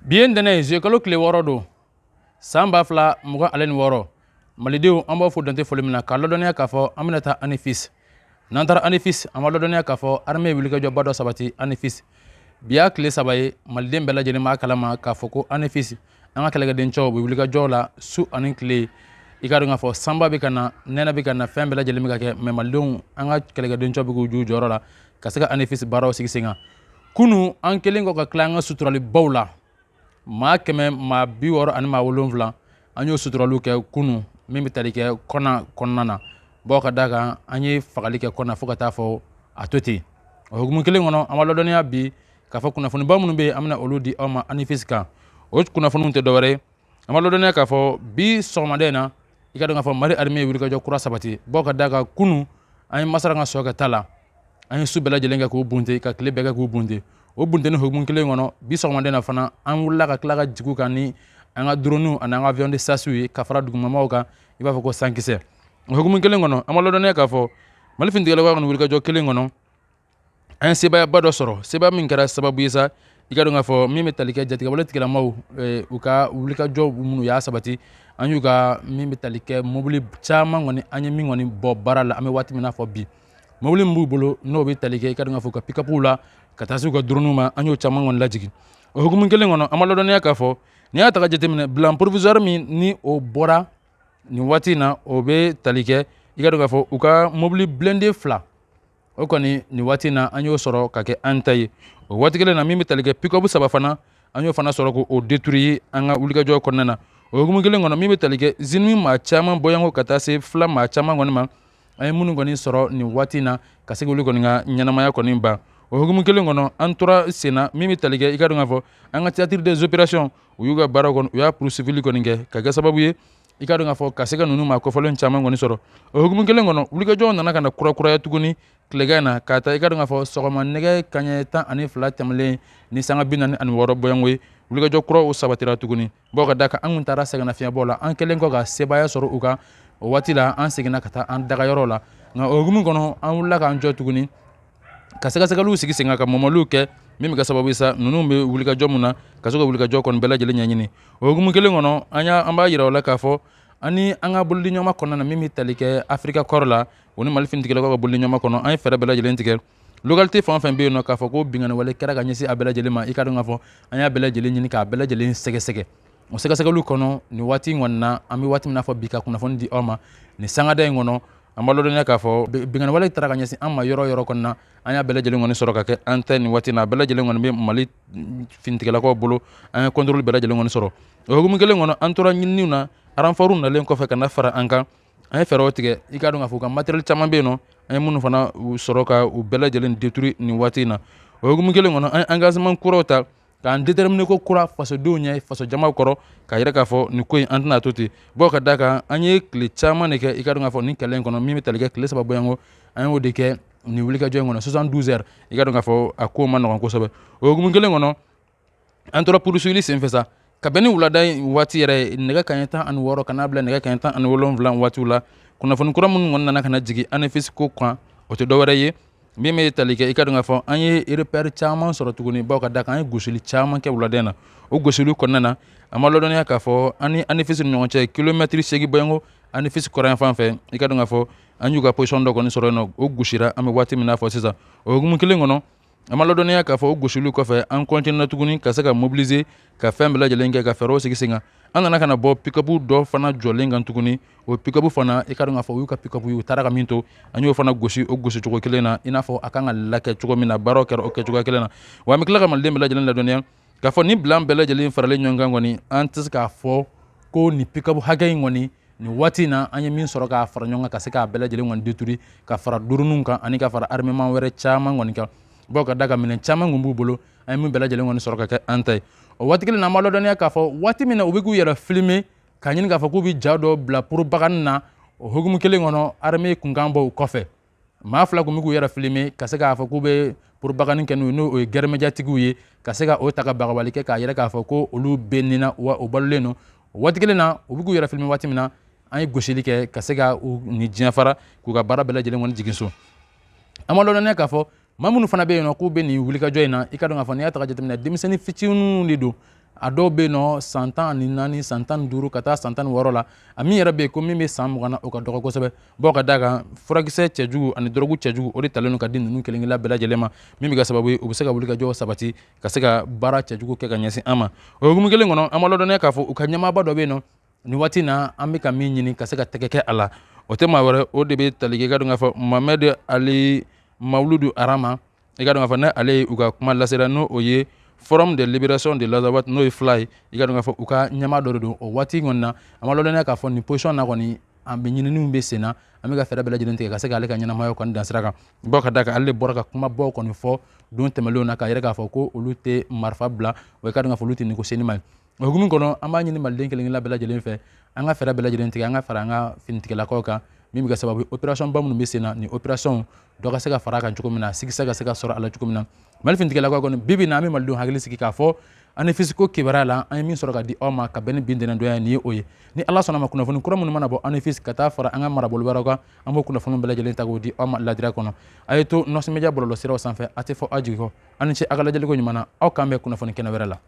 Bien dene jekalo kile woro do samba fla muga alen woro malidiw an b'a fo dante foli min na k'a ladɔniya k'a fɔ an bɛna taa anifis n'an taara anifis an b'a ladɔniya k'a fɔ armée ye wulikajɔba dɔ sabati anifis bi y'a tile 3 ye maliden bɛɛ lajɛlen b'a kalama k'a fɔ ko anifis an ka kɛlɛkɛdencɛw bɛ wulikajɔ la su ani tile i ka dɔn k'a fɔ sanba bɛ ka na nɛnɛ bɛ ka na fɛn bɛɛ lajɛlen bɛ ka kɛ mais malidenw an ka kɛlɛkɛdencɛw bɛ k'u ju jɔyɔrɔ la ka se ka anifis baaraw sigi sen kan kunu an kelen kɔ ka tila an ka suturalibaw la maa 100 maa 60 ani maa 70 an y'o suturaliw kɛ kunu min bɛ tali kɛ kɔna kɔnɔna na bɔ ka da kan an ye fagali kɛ kɔna fo ka taa fɔ a to ten o hukumu kelen kɔnɔ an b'a ladɔniya bi k'a fɔ kunnafoniba minnu bɛ yen an bɛna olu di aw ma anifis kan o kunnafoniw tɛ dɔwɛrɛ ye an b'a ladɔniya k'a fɔ bi sɔgɔmada in na i ka dɔn k'a fɔ mali armée ye wulikajɔ kura sabati bɔ ka da kan kunu an ye masara ka sɔ kɛ ta la an ye su bɛɛ lajɛlen kɛ k'u bunte ka tile bɛɛ kɛ k'u bunte o bunteni hukumu kelen kɔnɔ bi sɔgɔmada in na fana an wulila ka tila ka jigu kan ni an ka drone ani an ka avion de chasse ye ka fara dugumamaw kan i b'a fɔ ko sankisɛ o hukumu kelen kɔnɔ an b'a ladɔniya k'a fɔ mali finitigalakaw kɔni wulikajɔ kelen kɔnɔ an ye sebayaba dɔ sɔrɔ sebaya min kɛra sababu ye sa i ka dɔn k'a fɔ min bɛ tali kɛ jatigɛwale tigilamaw u ka wulikajɔ minnu y'a sabati an y'u ka min bɛ tali kɛ mobili caman kɔni an ye min kɔni bɔ baara la an bɛ waati min na fɔ bi mobili min b'u bolo n'o bɛ tali kɛ i ka dɔn k'a fɔ ka pick-upw la ka taa se u ka dronew ma an y'o caman kɔni lajigin o hukumu kelen kɔnɔ an b'a ladɔniya k'a fɔ n'i y'a ta ka jateminɛ bilan provisoire min ni o bɔra nin waati in na o bɛ tali kɛ i ka dɔn k'a fɔ u ka mobili blindé 2 o kɔni nin waati in na an y'o sɔrɔ ka kɛ an ta ye o waati kelen na min bɛ tali kɛ pick-up 3 fana an y'o fana sɔrɔ k'o détruire an ka wulikajɔ kɔnɔna na o hukumu kelen kɔnɔ min bɛ tali kɛ usine min maa caman bɔyanko ka taa se fila maa caman kɔni ma an ye minnu kɔni sɔrɔ nin waati in na ka se k'olu kɔni ka ɲɛnamaya kɔni ban o hukumu kelen kɔnɔ an tora sen na min bɛ tali kɛ i ka dɔn k'a fɔ an ka théâtre des opérations u y'u ka baaraw kɔni u y'a poursuivi kɔni kɛ ka kɛ sababu ye i ka dɔn k'a fɔ ka se ka ninnu maa kɔfɔlen caman kɔni sɔrɔ o hukumu kelen kɔnɔ wulikajɔw nana ka na kurakuraya tuguni tilegan in na k'a ta i ka dɔn k'a fɔ sɔgɔma nɛgɛ kaɲɛ 12 tɛmɛlen ni sanga 46 bɔyanko ye wulikajɔ kuraw sabatira tuguni bɔ ka da kan an kun taara sɛgɛnnafiɲɛbɔ la an kɛlen kɔ ka sebaya sɔrɔ u kan o waati la an seginna ka taa an dagayɔrɔ la nka o hukumu kɔnɔ an wulila k'an jɔ tuguni ka sɛgɛsɛgɛliw sigi sen kan ka mɔmɔliw kɛ min bɛ kɛ sababu ye sa ninnu bɛ wulikajɔ mun na ka se ka wulikajɔ kɔni bɛɛ lajɛlen ɲɛɲini o hukumu kelen kɔnɔ an b'a yira o la k'a fɔ ani an ka bolodiɲɔgɔnma kɔnɔna na min bɛ tali kɛ afirika kɔrɔ la o ni mali finitigilakaw ka bolodiɲɔgɔnma kɔnɔ an ye fɛɛrɛ bɛɛ lajɛlen tigɛ localité fan o fɛn bɛ yen nɔ k'a fɔ ko binganni wale kɛra ka ɲɛsin a bɛɛ lajɛlen ma i ka dɔn k'a fɔ an y'a bɛɛ lajɛlen ɲini k'a bɛɛ lajɛlen sɛgɛsɛgɛ o sɛgɛsɛgɛliw kɔnɔ nin waati in kɔni na an bɛ waati min na fɔ bi ka kunnafoni di aw ma nin sangada in kɔnɔ an b'a ladɔniya k'a fɔ binganni wale taara ka ɲɛsin an ma yɔrɔ yɔrɔ kɔnɔ na an y'a bɛɛ lajɛlen kɔni sɔrɔ ka kɛ an ta nin waati in na a bɛɛ lajɛlen kɔni bɛ mali finitigilakaw bolo an ye contrôle bɛɛ lajɛlen kɔni sɔrɔ o hukumu kelen kɔnɔ an tora ɲininiw na renforts nalen kɔfɛ ka na fara an kan an ye fɛɛrɛw tigɛ i ka dɔn k'a fɔ u ka matériel caman bɛ yen nɔ an ye minnu fana sɔrɔ ka u bɛɛ lajɛlen détruire nin waati in na o hukumu kelen kɔnɔ an ye engagement kuraw ta k'an déterminer ko kura fasodenw ɲɛ faso jamaw kɔrɔ k'a yira k'a fɔ nin ko in an tɛna to ten bɔ ka da kan an ye tile caman de kɛ i ka dɔn k'a fɔ nin kɛlɛ in kɔnɔ min bɛ tali kɛ tile 3 bɔyanko an y'o de kɛ nin wulikajɔ in kɔnɔ 72 heures i ka dɔn k'a fɔ a ko ma nɔgɔn kosɛbɛ o hukumu kelen kɔnɔ an tora poursuivili senfɛ sa ka bɛn ni wulada in waati yɛrɛ ye nɛgɛ kaɲɛ 16 ka n'a bila nɛgɛ kaɲɛ 17 waatiw la kunnafoni kura minnu kɔni nana ka na jigin anifis ko kan o tɛ dɔwɛrɛ ye min bɛ tali kɛ i ka dɔn k'a fɔ an ye repère caman sɔrɔ tuguni bawo ka da kan an ye gosili caman kɛ wulada in na o gosiliw kɔnɔna na an b'a ladɔniya k'a fɔ an ni anifis ni ɲɔgɔn cɛ kilomètre 8 bɔyanko anifis kɔrɔyan fan fɛ i ka dɔn k'a fɔ an y'u ka position dɔ kɔni sɔrɔ yen nɔ o gosira an bɛ waati min na fɔ sisan o hukumu kelen kɔnɔ an b'a ladɔniya k'a fɔ o gosiliw kɔfɛ an continuera tuguni ka se ka mobiliser ka fɛn bɛɛ lajɛlen kɛ ka fɛɛrɛw sigi sen kan an nana ka na bɔ pick-up dɔ fana jɔlen kan tuguni o pick-up fana i ka dɔn k'a fɔ u y'u ka pick-up ye u taara ka min to an y'o fana gosi o gosicogo kelen na i n'a fɔ a kan ka lakɛ cogo min na baaraw kɛra o kɛcogoya kelen na wa an bɛ tila ka maliden bɛɛ lajɛlen ladɔniya k'a fɔ nin bilan bɛɛ lajɛlen faralen ɲɔgɔn kan kɔni an tɛ se k'a fɔ ko nin pick-up hakɛ in kɔni nin waati in na an ye min sɔrɔ k'a fara ɲɔgɔn kan ka se k'a bɛɛ lajɛlen kɔni détruire ka fara dronew kan ani ka fara armement wɛrɛ caman kɔni kan bɔ ka da ka minɛn caman kun b'u bolo an ye min bɛɛ lajɛlen kɔni sɔrɔ ka kɛ an ta ye o waati kelen na an b'a ladɔniya k'a fɔ waati min na u bɛ k'u yɛrɛ filmer k'a ɲini k'a fɔ k'u bɛ ja dɔ bila propagande na o hukumu kelen kɔnɔ armée kun kan bɔ u kɔfɛ maa 2 kun bɛ k'u yɛrɛ filmer ka se k'a fɔ k'u bɛ propagande kɛ n'o ye n'o ye guerre médiatique ye ka se ka o ta ka bagabali kɛ k'a yɛrɛ k'a fɔ ko olu bɛ nin na wa o balolen don o waati kelen na u bɛ k'u yɛrɛ filmer waati min na an ye gosili kɛ ka se ka u ni diɲɛ fara k'u ka baara bɛɛ lajɛlen kɔni jigin so an b'a ladɔniya k'a fɔ maa minnu fana bɛ yen nɔ k'u bɛ nin wulikajɔ in na i ka dɔn k'a fɔ n'i y'a ta ka jateminɛ denmisɛnnin fitininw de don a dɔw bɛ yen nɔ san 14 san 15 ka taa san 16 la a min yɛrɛ bɛ yen ko min bɛ san 20 na o ka dɔgɔ kosɛbɛ ka d'a kan furakisɛ cɛjugu ani dɔrɔgu cɛjugu o de talen don ka di ninnu kelen kelen bɛɛ lajɛlen ma min bɛ kɛ sababu ye u bɛ se ka wuli ka jɔ sabati ka se ka baara cɛjugu kɛ ka ɲɛsin an ma o hukumu kelen kɔnɔ an b'a ladɔnniya k'a fɔ u ka ɲɛmaaba dɔ bɛ yen nɔ nin waati in na an bɛ ka min ɲini ka se ka tɛgɛ kɛ a la o tɛ maa wɛrɛ o de bɛ tali kɛ i ka dɔn k'a fɔ Mohamed Ali Mawuludu Arama i ka dɔn k'a fɔ n'ale ye u ka kuma lasera n'o o ye Forum de Libération de l'Azawad n'o ye FLA ye i ka dɔn k'a fɔ u ka ɲɛmaa dɔ de don o waati kɔni na an b'a ladɔnniya k'a fɔ nin position na kɔni an bɛ ɲininiw bɛ sen na an bɛ ka fɛɛrɛ bɛɛ lajɛlen tigɛ ka se k'ale ka ɲɛnamaya kɔni dan sira kan ka d'a kan ale de bɔra ka kumabaw kɔni fɔ don tɛmɛnlenw na k'a yɛrɛ k'a fɔ ko olu tɛ marifa bila wa i ka dɔn k'a fɔ olu tɛ négocier ni ma ye o hukumu kɔnɔ an b'a ɲini maliden kelen kelen bɛɛ lajɛlen fɛ an ka fɛɛrɛ bɛɛ lajɛlen tigɛ an ka fara an ka finitigilakaw kan min bɛ kɛ sababu ye opération ba minnu bɛ sen na nin opération dɔ ka se ka fara a kan cogo min na sigisa ka se ka sɔrɔ a la cogo min na Mali finitigilakaw kɔni bi bi in na an bɛ malidenw hakili sigi k'a fɔ ANEFIS ko kibaruya la an ye min sɔrɔ ka di aw ma ka bɛn ni bi ntɛnɛndonya nin ye o ye ni Ala sɔnna ma kunnafoni kura minnu mana bɔ ANEFIS ka taa fara an ka marabolo wɛrɛw kan an b'o kunnafoni bɛɛ lajɛlen ta k'o di aw ma ladira kɔnɔ a ye to Nɔs Media bɔlɔlɔ siraw sanfɛ a tɛ fɔ aw jigi kɔ a ni ce a ka lajɛliko ɲuman na aw k'an bɛn kunnafoni kɛnɛ wɛrɛ la